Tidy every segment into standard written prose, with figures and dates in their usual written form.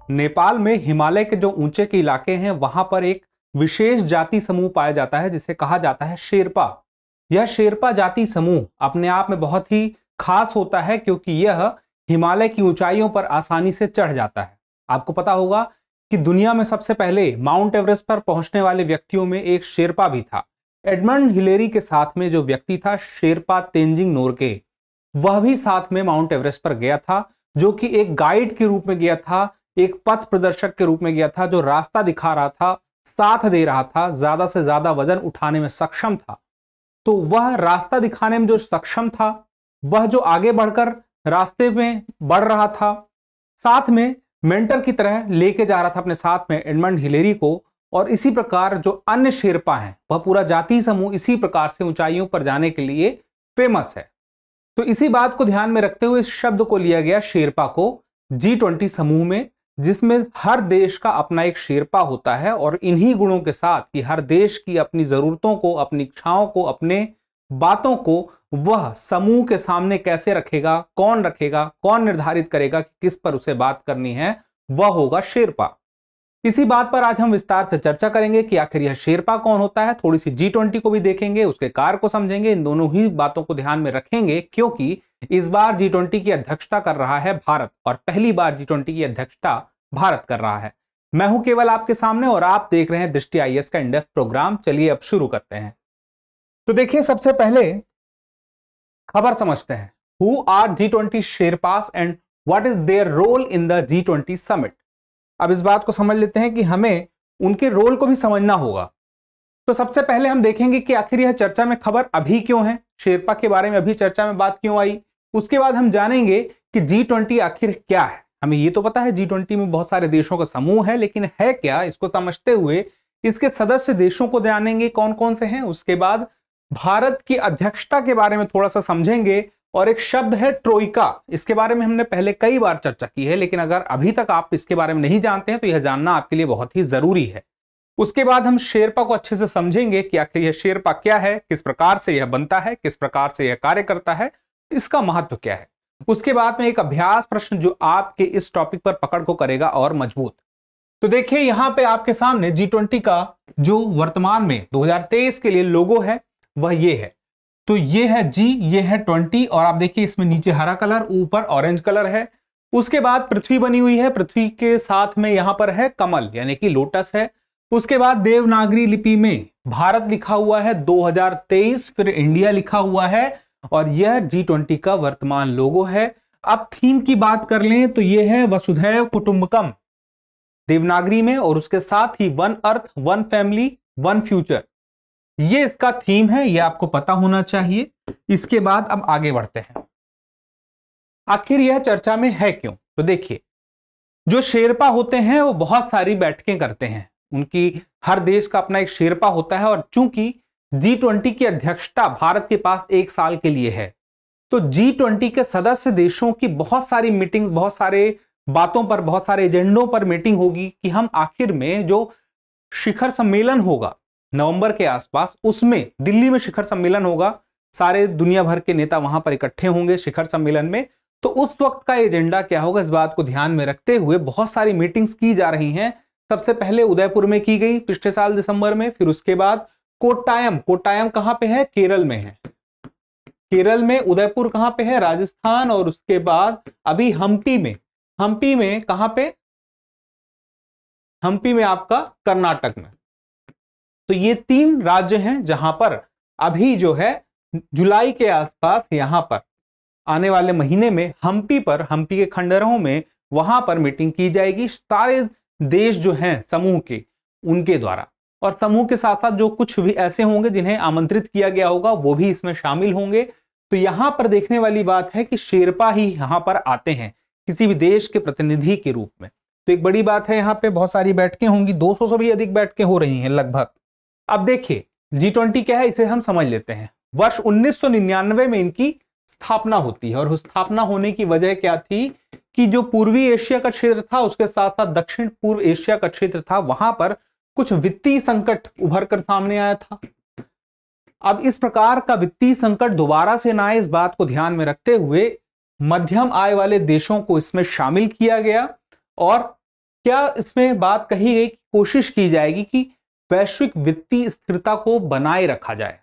नेपाल में हिमालय के जो ऊंचे के इलाके हैं वहां पर एक विशेष जाति समूह पाया जाता है जिसे कहा जाता है शेरपा। यह शेरपा जाति समूह अपने आप में बहुत ही खास होता है क्योंकि यह हिमालय की ऊंचाइयों पर आसानी से चढ़ जाता है। आपको पता होगा कि दुनिया में सबसे पहले माउंट एवरेस्ट पर पहुंचने वाले व्यक्तियों में एक शेरपा भी था। एडमंड हिलेरी के साथ में जो व्यक्ति था शेरपा तेंजिंग नोरगे, वह भी साथ में माउंट एवरेस्ट पर गया था, जो कि एक गाइड के रूप में गया था, एक पथ प्रदर्शक के रूप में गया था, जो रास्ता दिखा रहा था, साथ दे रहा था, ज्यादा से ज्यादा वजन उठाने में सक्षम था। तो वह रास्ता दिखाने में जो सक्षम था, वह जो आगे बढ़कर रास्ते में बढ़ रहा था, साथ में मेंटर की तरह लेके जा रहा था अपने साथ में एडमंड हिलेरी को। और इसी प्रकार जो अन्य शेरपा हैं, वह पूरा जाति समूह इसी प्रकार से ऊंचाइयों पर जाने के लिए फेमस है। तो इसी बात को ध्यान में रखते हुए इस शब्द को लिया गया शेरपा को G20 समूह में, जिसमें हर देश का अपना एक शेरपा होता है और इन्हीं गुणों के साथ कि हर देश की अपनी जरूरतों को, अपनी इच्छाओं को, अपने बातों को वह समूह के सामने कैसे रखेगा, कौन निर्धारित करेगा कि किस पर उसे बात करनी है, वह होगा शेरपा। इसी बात पर आज हम विस्तार से चर्चा करेंगे कि आखिर यह शेरपा कौन होता है। थोड़ी सी G20 को भी देखेंगे, उसके कार्य को समझेंगे, इन दोनों ही बातों को ध्यान में रखेंगे क्योंकि इस बार G20 की अध्यक्षता कर रहा है भारत और पहली बार G20 की अध्यक्षता भारत कर रहा है। मैं हूं केवल आपके सामने और आप देख रहे हैं दृष्टि IAS का इंडेप्थ प्रोग्राम। चलिए अब शुरू करते हैं। तो देखिए, सबसे पहले खबर समझते हैं। Who are G20 sherpas and what is their role in the G20 summit. अब इस बात को समझ लेते हैं कि हमें उनके रोल को भी समझना होगा। तो सबसे पहले हम देखेंगे कि आखिर यह चर्चा में खबर अभी क्यों है, शेरपा के बारे में अभी चर्चा में बात क्यों आई। उसके बाद हम जानेंगे कि G20 आखिर क्या है। हमें ये तो पता है G20 में बहुत सारे देशों का समूह है, लेकिन है क्या, इसको समझते हुए इसके सदस्य देशों को जानेंगे कौन कौन से हैं। उसके बाद भारत की अध्यक्षता के बारे में थोड़ा सा समझेंगे और एक शब्द है ट्रोइका। इसके बारे में हमने पहले कई बार चर्चा की है, लेकिन अगर अभी तक आप इसके बारे में नहीं जानते हैं तो यह जानना आपके लिए बहुत ही जरूरी है। उसके बाद हम शेरपा को अच्छे से समझेंगे कि आखिर यह शेरपा क्या है, किस प्रकार से यह बनता है, किस प्रकार से यह कार्य करता है, इसका महत्व क्या है। उसके बाद में एक अभ्यास प्रश्न जो आपके इस टॉपिक पर पकड़ को करेगा और मजबूत। तो देखिए, यहां पे आपके सामने G20 का जो वर्तमान में 2023 के लिए लोगो है वह ये है। तो ये है G, ये है 20 और आप देखिए इसमें नीचे हरा कलर, ऊपर ऑरेंज कलर है। उसके बाद पृथ्वी बनी हुई है, पृथ्वी के साथ में यहां पर है कमल यानी कि लोटस है। उसके बाद देवनागरी लिपि में भारत लिखा हुआ है 2023, फिर इंडिया लिखा हुआ है और यह G20 का वर्तमान लोगो है। अब थीम की बात कर लें तो यह है वसुधैव कुटुंबकम देवनागरी में और उसके साथ ही one earth, one family, one future, ये इसका थीम है, ये आपको पता होना चाहिए। इसके बाद अब आगे बढ़ते हैं, आखिर यह चर्चा में है क्यों। तो देखिए, जो शेरपा होते हैं वो बहुत सारी बैठकें करते हैं, उनकी हर देश का अपना एक शेरपा होता है और चूंकि G20 की अध्यक्षता भारत के पास 1 साल के लिए है, तो G20 के सदस्य देशों की बहुत सारी मीटिंग्स, बहुत सारे बातों पर, बहुत सारे एजेंडों पर मीटिंग होगी कि हम आखिर में जो शिखर सम्मेलन होगा नवंबर के आसपास, उसमें दिल्ली में शिखर सम्मेलन होगा, सारे दुनिया भर के नेता वहां पर इकट्ठे होंगे शिखर सम्मेलन में। तो उस वक्त का एजेंडा क्या होगा, इस बात को ध्यान में रखते हुए बहुत सारी मीटिंग्स की जा रही हैं। सबसे पहले उदयपुर में की गई पिछले साल दिसंबर में, फिर उसके बाद कोट्टायम, कोट्टायम कहां पे है, केरल में है, केरल में। उदयपुर कहां पे है, राजस्थान। और उसके बाद अभी हम्पी में, हम्पी में कहां पे, हम्पी में आपका कर्नाटक में। तो ये 3 राज्य हैं जहां पर अभी जो है जुलाई के आसपास, यहां पर आने वाले महीने में हम्पी पर, हम्पी के खंडरों में वहां पर मीटिंग की जाएगी सारे देश जो हैं समूह के, उनके द्वारा। और समूह के साथ साथ जो कुछ भी ऐसे होंगे जिन्हें आमंत्रित किया गया होगा वो भी इसमें शामिल होंगे। तो यहां पर देखने वाली बात है कि शेरपा ही यहां पर आते हैं किसी भी देश के प्रतिनिधि के रूप में। तो एक बड़ी बात है, यहां पे बहुत सारी बैठकें होंगी, 200 से भी अधिक बैठकें हो रही हैं लगभग। अब देखिए G20 क्या है, इसे हम समझ लेते हैं। वर्ष 1999 में इनकी स्थापना होती है और स्थापना होने की वजह क्या थी कि जो पूर्वी एशिया का क्षेत्र था उसके साथ साथ दक्षिण पूर्व एशिया का क्षेत्र था, वहां पर कुछ वित्तीय संकट उभर कर सामने आया था। अब इस प्रकार का वित्तीय संकट दोबारा से ना आए, इस बात को ध्यान में रखते हुए मध्यम आय वाले देशों को इसमें शामिल किया गया और क्या इसमें बात कही गई, कोशिश की जाएगी कि वैश्विक वित्तीय स्थिरता को बनाए रखा जाए।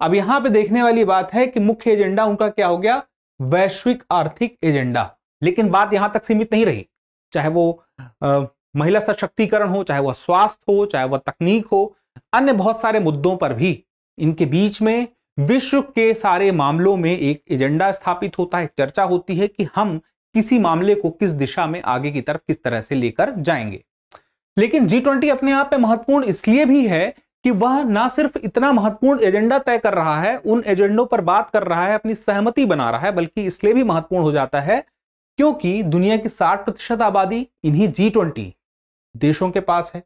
अब यहां पे देखने वाली बात है कि मुख्य एजेंडा उनका क्या हो गया, वैश्विक आर्थिक एजेंडा। लेकिन बात यहां तक सीमित नहीं रही, चाहे वो महिला सशक्तिकरण हो, चाहे वह स्वास्थ्य हो, चाहे वह तकनीक हो, अन्य बहुत सारे मुद्दों पर भी इनके बीच में विश्व के सारे मामलों में एक एजेंडा स्थापित होता है, चर्चा होती है कि हम किसी मामले को किस दिशा में आगे की तरफ किस तरह से लेकर जाएंगे। लेकिन G20 अपने आप में महत्वपूर्ण इसलिए भी है कि वह ना सिर्फ इतना महत्वपूर्ण एजेंडा तय कर रहा है, उन एजेंडों पर बात कर रहा है, अपनी सहमति बना रहा है, बल्कि इसलिए भी महत्वपूर्ण हो जाता है क्योंकि दुनिया की 60% आबादी इन्हीं G20 देशों के पास है।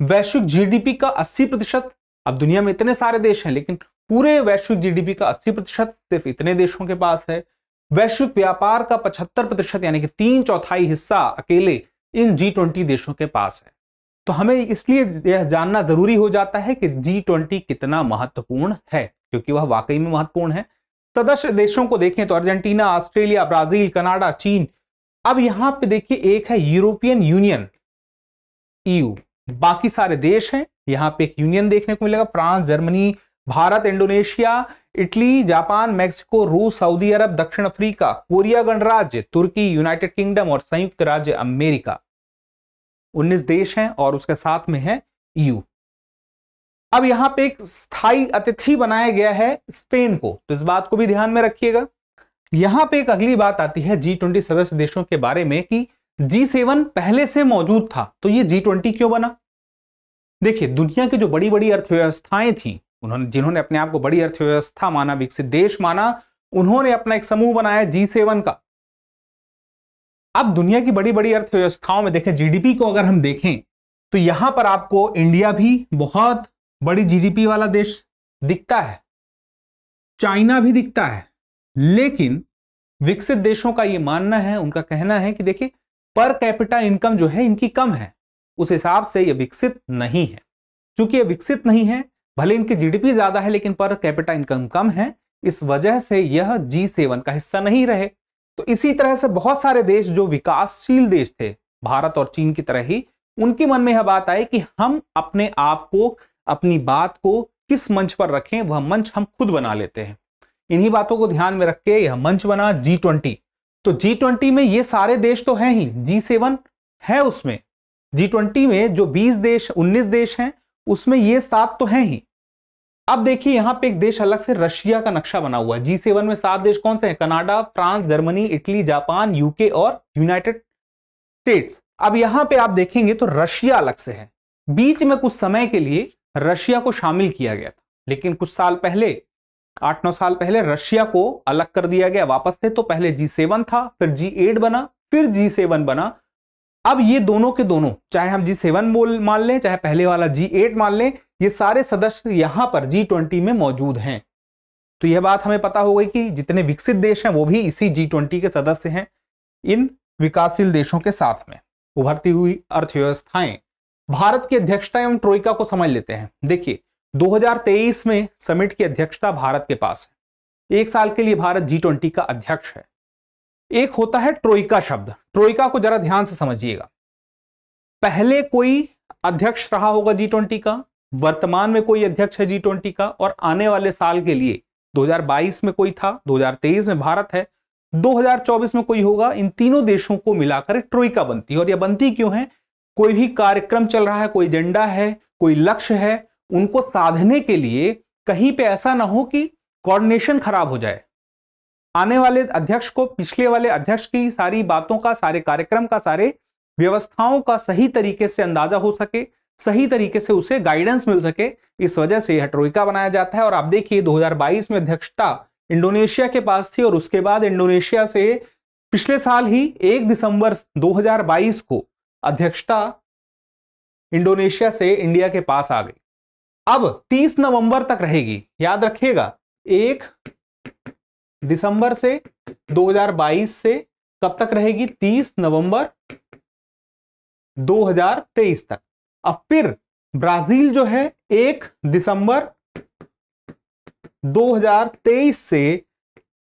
वैश्विक जीडीपी का 80%, अब दुनिया में इतने सारे देश हैं लेकिन पूरे वैश्विक जीडीपी का 80% सिर्फ इतने देशों के पास है। वैश्विक व्यापार का 75% यानी कि 3/4 हिस्सा अकेले इन G20 देशों के पास है। तो हमें इसलिए यह जानना जरूरी हो जाता है कि G20 कितना महत्वपूर्ण है, क्योंकि वह वाकई में महत्वपूर्ण है। सदस्य देशों को देखें तो अर्जेंटीना, ऑस्ट्रेलिया, ब्राजील, कनाडा, चीन। अब यहां पे देखिए एक है यूरोपियन यूनियन, EU, बाकी सारे देश हैं। यहां पे एक यूनियन देखने को मिलेगा, France, Germany, Bharat, Indonesia, Italy, Japan, Mexico, रूस, सऊदी अरब, दक्षिण अफ्रीका, कोरिया गणराज्य, तुर्की, यूनाइटेड किंगडम और संयुक्त राज्य अमेरिका। 19 देश हैं और उसके साथ में है EU। अब यहां पे एक स्थायी अतिथि बनाया गया है स्पेन को, तो इस बात को भी ध्यान में रखिएगा। यहां पे एक अगली बात आती है G20 सदस्य देशों के बारे में कि G7 पहले से मौजूद था, तो ये G20 क्यों बना? देखिए, दुनिया की जो बड़ी बड़ी अर्थव्यवस्थाएं थी, जिन्होंने अपने आप को बड़ी अर्थव्यवस्था माना, विकसित देश माना, उन्होंने अपना एक समूह बनाया G7 का। अब दुनिया की बड़ी बड़ी अर्थव्यवस्थाओं में देखें, जीडीपी को अगर हम देखें तो यहां पर आपको इंडिया भी बहुत बड़ी जीडीपी वाला देश दिखता है, चाइना भी दिखता है, लेकिन विकसित देशों का यह मानना है, उनका कहना है कि देखिए पर कैपिटा इनकम जो है इनकी कम है, उस हिसाब से यह विकसित नहीं है। चूंकि यह विकसित नहीं है, भले इनकी जीडीपी ज्यादा है लेकिन पर कैपिटा इनकम कम है, इस वजह से यह G7 का हिस्सा नहीं रहे। तो इसी तरह से बहुत सारे देश जो विकासशील देश थे, भारत और चीन की तरह ही, उनके मन में यह बात आई कि हम अपने आप को, अपनी बात को किस मंच पर रखें, वह मंच हम खुद बना लेते हैं। इन्हीं बातों को ध्यान में रख के यह मंच बना G20। तो G20 में ये सारे देश तो हैं ही, G7 है उसमें, G20 में जो 20 देश 19 देश हैं उसमें ये 7 तो हैं ही। अब देखिए यहां पे एक देश अलग से रशिया का नक्शा बना हुआ है। G7 में 7 देश कौन से हैं? Canada, France, Germany, Italy, Japan, UK और यूनाइटेड स्टेट्स। अब यहां पे आप देखेंगे तो रशिया अलग से है। बीच में कुछ समय के लिए रशिया को शामिल किया गया था, लेकिन कुछ साल पहले, 8-9 साल पहले रशिया को अलग कर दिया गया वापस से। तो पहले G7 था, फिर G8 बना, फिर G7 बना। अब ये दोनों के दोनों, चाहे हम G7 मान लें, चाहे पहले वाला G8 मान लें, ये सारे सदस्य यहां पर G20 में मौजूद हैं। तो यह बात हमें पता हो गई कि जितने विकसित देश हैं वो भी इसी G20 के सदस्य हैं, इन विकासशील देशों के साथ में। उभरती हुई अर्थव्यवस्थाएं, भारत की अध्यक्षता एवं ट्रोइका को समझ लेते हैं। देखिए 2023 में समिट की अध्यक्षता भारत के पास है। 1 साल के लिए भारत G20 का अध्यक्ष है। एक होता है ट्रोइका शब्द, ट्रोइका को जरा ध्यान से समझिएगा। पहले कोई अध्यक्ष रहा होगा G20 का, वर्तमान में कोई अध्यक्ष है G20 का, और आने वाले साल के लिए 2022 में कोई था, 2023 में भारत है, 2024 में कोई होगा। इन तीनों देशों को मिलाकर ट्रोइका बनती है। और यह बनती क्यों है? कोई भी कार्यक्रम चल रहा है, कोई एजेंडा है, कोई लक्ष्य है, उनको साधने के लिए कहीं पे ऐसा ना हो कि कोऑर्डिनेशन खराब हो जाए। आने वाले अध्यक्ष को पिछले वाले अध्यक्ष की सारी बातों का, सारे कार्यक्रम का, सारे व्यवस्थाओं का सही तरीके से अंदाजा हो सके, सही तरीके से उसे गाइडेंस मिल सके, इस वजह से यह ट्रोइका बनाया जाता है। और आप देखिए 2022 में अध्यक्षता इंडोनेशिया के पास थी, और उसके बाद इंडोनेशिया से पिछले साल ही 1 दिसंबर 2022 को अध्यक्षता इंडोनेशिया से इंडिया के पास आ गई। अब 30 नवंबर तक रहेगी, याद रखिएगा, 1 दिसंबर से 2022 से कब तक रहेगी? 30 नवंबर 2023 तक। अब फिर ब्राजील जो है 1 दिसंबर 2023 से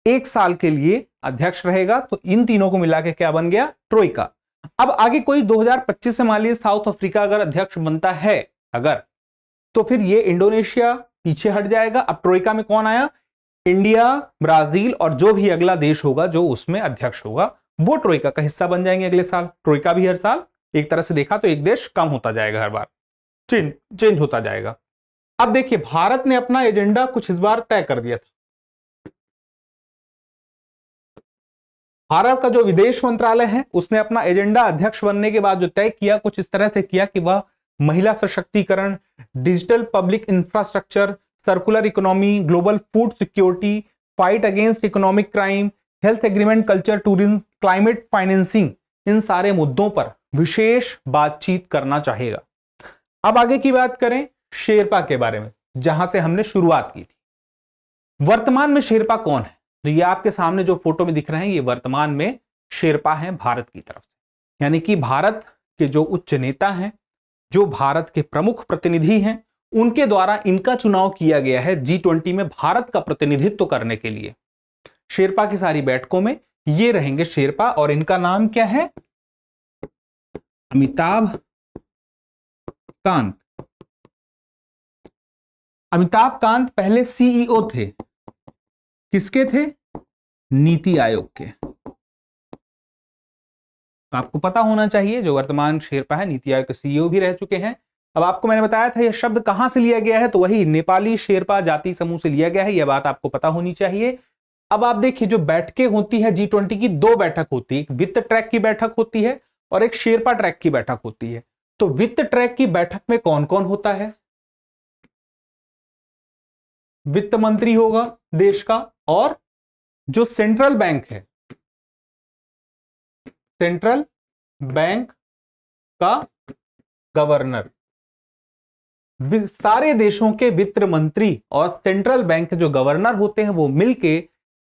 1 साल के लिए अध्यक्ष रहेगा। तो इन तीनों को मिला के क्या बन गया? ट्रोइका। अब आगे कोई 2025 से मान लीजिए साउथ अफ्रीका अगर अध्यक्ष बनता है अगर, तो फिर ये इंडोनेशिया पीछे हट जाएगा। अब ट्रोइका में कौन आया? इंडिया, ब्राजील और जो भी अगला देश होगा जो उसमें अध्यक्ष होगा वो ट्रोइका का हिस्सा बन जाएंगे अगले साल। ट्रोइका भी हर साल एक तरह से देखा तो एक देश कम होता जाएगा, हर बार चेंज होता जाएगा। अब देखिए भारत ने अपना एजेंडा कुछ इस बार तय कर दिया था। भारत का जो विदेश मंत्रालय है उसने अपना एजेंडा अध्यक्ष बनने के बाद जो तय किया कुछ इस तरह से किया कि वह महिला सशक्तिकरण, digital public infrastructure, circular economy, global food security, fight against economic crime, health agreement, culture, tourism, climate financing, इन सारे मुद्दों पर विशेष बातचीत करना चाहेगा। अब आगे की बात करें शेरपा के बारे में, जहां से हमने शुरुआत की थी। वर्तमान में शेरपा कौन है? तो ये आपके सामने जो फोटो में दिख रहे हैं ये वर्तमान में शेरपा हैं भारत की तरफ से, यानी कि भारत के जो उच्च नेता हैं, जो भारत के प्रमुख प्रतिनिधि हैं, उनके द्वारा इनका चुनाव किया गया है G20 में भारत का प्रतिनिधित्व करने के लिए। शेरपा की सारी बैठकों में ये रहेंगे शेरपा, और इनका नाम क्या है? अमिताभ कांत। अमिताभ कांत पहले CEO थे, किसके थे? नीति आयोग के। आपको पता होना चाहिए जो वर्तमान शेरपा है नीति आयोग के CEO भी रह चुके हैं। अब आपको मैंने बताया था यह शब्द कहां से लिया गया है, तो वही नेपाली शेरपा जाति समूह से लिया गया है, यह बात आपको पता होनी चाहिए। अब आप देखिए जो बैठकें होती है G20 की, दो बैठक होती है, एक वित्त ट्रैक की बैठक होती है और एक शेरपा ट्रैक की बैठक होती है। तो वित्त ट्रैक की बैठक में कौन कौन होता है? वित्त मंत्री होगा देश का, और जो सेंट्रल बैंक है, सेंट्रल बैंक का गवर्नर। सारे देशों के वित्त मंत्री और सेंट्रल बैंक के जो गवर्नर होते हैं वो मिलके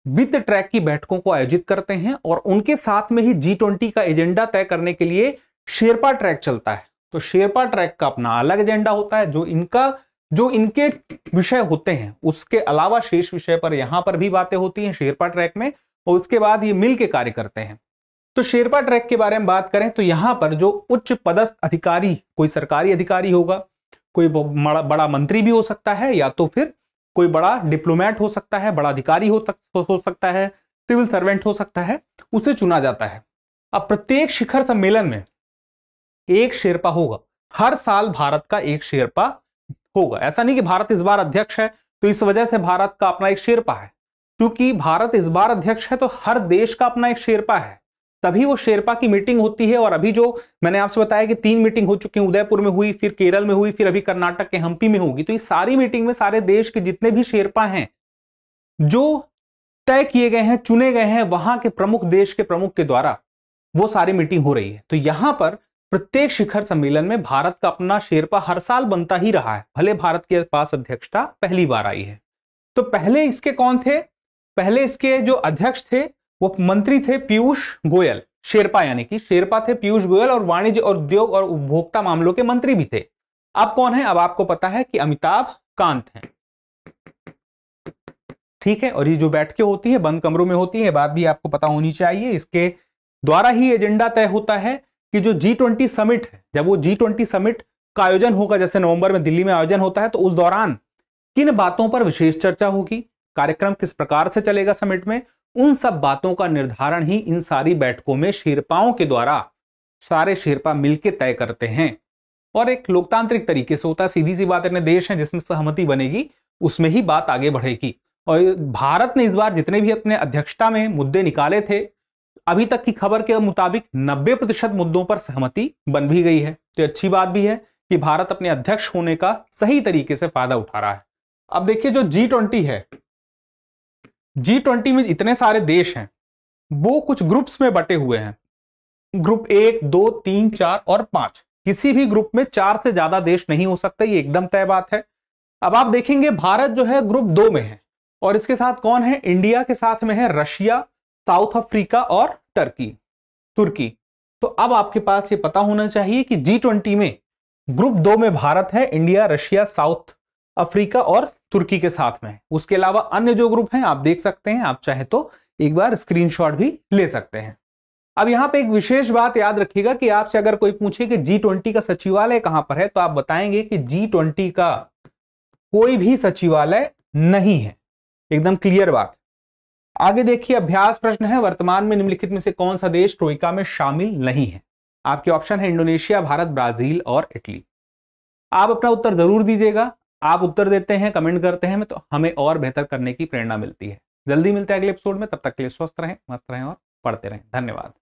वित्त ट्रैक की बैठकों को आयोजित करते हैं, और उनके साथ में ही G20 का एजेंडा तय करने के लिए शेरपा ट्रैक चलता है। तो शेरपा ट्रैक का अपना अलग एजेंडा होता है, जो इनके विषय होते हैं उसके अलावा शेष विषय पर यहां पर भी बातें होती हैं शेरपा ट्रैक में, और उसके बाद ये मिलके कार्य करते हैं। तो शेरपा ट्रैक के बारे में बात करें तो यहां पर जो उच्च पदस्थ अधिकारी, कोई सरकारी अधिकारी होगा, कोई बड़ा मंत्री भी हो सकता है, या तो फिर कोई बड़ा डिप्लोमेट हो सकता है, बड़ा अधिकारी हो सकता है, सिविल सर्वेंट हो सकता है, उसे चुना जाता है। अब प्रत्येक शिखर सम्मेलन में एक शेरपा होगा, हर साल भारत का एक शेरपा होगा। ऐसा नहीं कि भारत इस बार अध्यक्ष है तो इस वजह से भारत का अपना एक शेरपा है, क्योंकि भारत इस बार अध्यक्ष है तो हर देश का अपना एक शेरपा है, तभी वो शेरपा की मीटिंग होती है। और अभी जो मैंने आपसे बताया कि 3 मीटिंग हो चुकी हैं, उदयपुर में हुई, फिर केरल में हुई, फिर अभी कर्नाटक के हम्पी में होगी। तो इस सारी मीटिंग में सारे देश के जितने भी शेरपा हैं जो तय किए गए हैं, चुने गए हैं वहां के प्रमुख, देश के प्रमुख के द्वारा वो सारी मीटिंग हो रही है। तो यहां पर प्रत्येक शिखर सम्मेलन में भारत का अपना शेरपा हर साल बनता ही रहा है, भले भारत के पास अध्यक्षता पहली बार आई है। तो पहले इसके कौन थे? पहले इसके जो अध्यक्ष थे वो मंत्री थे पीयूष गोयल, शेरपा यानी कि शेरपा थे पीयूष गोयल, और वाणिज्य और उद्योग और उपभोक्ता मामलों के मंत्री भी थे। अब कौन है? अब आपको पता है कि अमिताभ कांत हैं, ठीक है। और ये जो बैठकें होती है बंद कमरों में होती है, बात भी आपको पता होनी चाहिए। इसके द्वारा ही एजेंडा तय होता है कि जो G20 समिट है, जब वो G20 समिट का आयोजन होगा, जैसे नवंबर में दिल्ली में आयोजन होता है, तो उस दौरान किन बातों पर विशेष चर्चा होगी, कार्यक्रम किस प्रकार से चलेगा समिट में, उन सब बातों का निर्धारण ही इन सारी बैठकों में शेरपाओं के द्वारा सारे शेरपा मिलकर तय करते हैं। और एक लोकतांत्रिक तरीके से होता है, सीधी सी बात, अपने देश है जिसमें सहमति बनेगी उसमें ही बात आगे बढ़ेगी। और भारत ने इस बार जितने भी अपने अध्यक्षता में मुद्दे निकाले थे, अभी तक की खबर के मुताबिक 90% मुद्दों पर सहमति बन भी गई है। तो अच्छी बात भी है कि भारत अपने अध्यक्ष होने का सही तरीके से फायदा उठा रहा है। अब देखिए जो G20 है, G20 में इतने सारे देश हैं, वो कुछ ग्रुप्स में बटे हुए हैं, ग्रुप 1, 2, 3, 4 और 5। किसी भी ग्रुप में 4 से ज्यादा देश नहीं हो सकते, ये एकदम तय बात है। अब आप देखेंगे भारत जो है ग्रुप 2 में है, और इसके साथ कौन है? इंडिया के साथ में है रशिया, साउथ अफ्रीका और तुर्की। तो अब आपके पास ये पता होना चाहिए कि G20 में ग्रुप 2 में भारत है, इंडिया, रशिया, साउथ अफ्रीका और तुर्की के साथ में। उसके अलावा अन्य जो ग्रुप हैं आप देख सकते हैं, आप चाहे तो एक बार स्क्रीनशॉट भी ले सकते हैं। अब यहां पे एक विशेष बात याद रखिएगा कि आपसे अगर कोई पूछे कि G20 का सचिवालय कहां पर है, तो आप बताएंगे कि G20 का कोई भी सचिवालय नहीं है। एकदम क्लियर बात। आगे देखिए, अभ्यास प्रश्न है, वर्तमान में निम्नलिखित में से कौन सा देश ट्रोइका में शामिल नहीं है? आपके ऑप्शन है इंडोनेशिया, भारत, ब्राजील और इटली। आप अपना उत्तर जरूर दीजिएगा। आप उत्तर देते हैं, कमेंट करते हैं तो हमें और बेहतर करने की प्रेरणा मिलती है। जल्दी मिलते हैं अगले एपिसोड में, तब तक के लिए स्वस्थ रहें, मस्त रहें और पढ़ते रहें। धन्यवाद।